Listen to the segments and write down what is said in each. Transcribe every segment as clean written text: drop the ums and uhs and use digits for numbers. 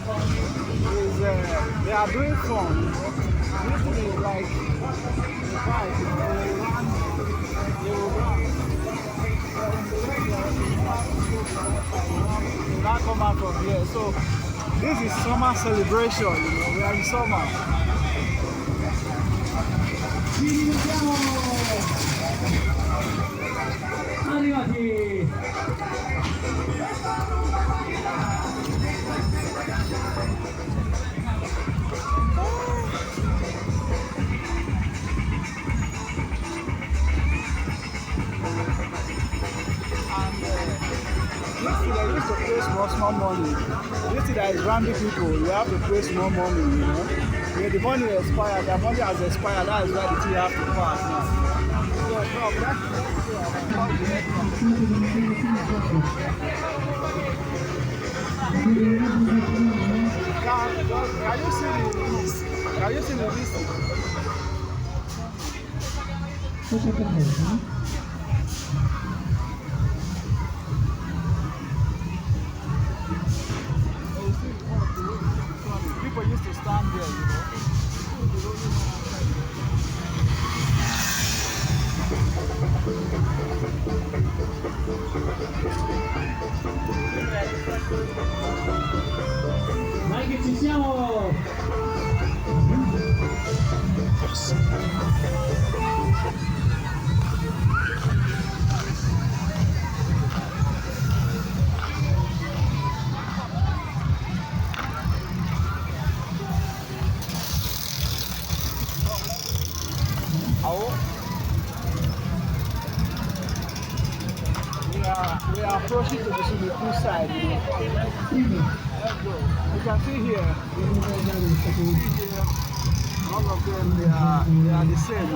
is they are doing fun. This thing is like the bike, they will run. They now come out from here. So this is summer celebration, we are in summer. Arrivati! They used to pay small money. This thing that is rounding people, you have to pay small money, When the money expired, the money has expired, that is why the thing have to pass now. So, can you see the list? People used to stand there, Vai che ci siamo! We are approaching to the swimming pool side. Let's go. You can see here, all of them they are the same,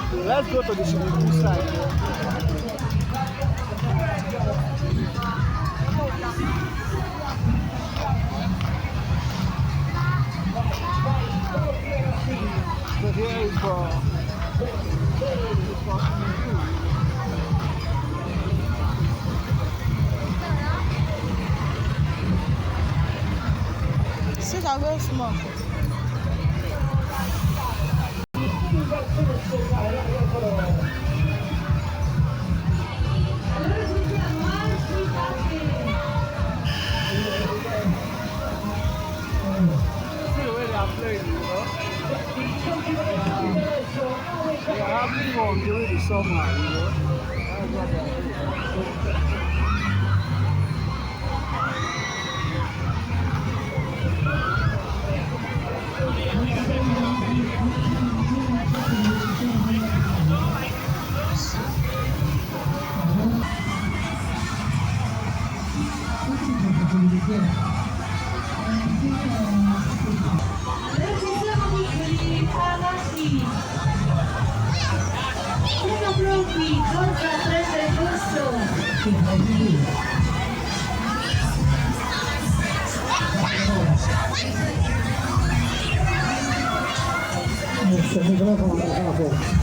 So let's go to the swimming pool side. So here is for Sit and go small. See the way they are playing, They are having fun during the summer, That's what they are doing. Uno Profi contra 3 del gusto. Il microfono, bravo.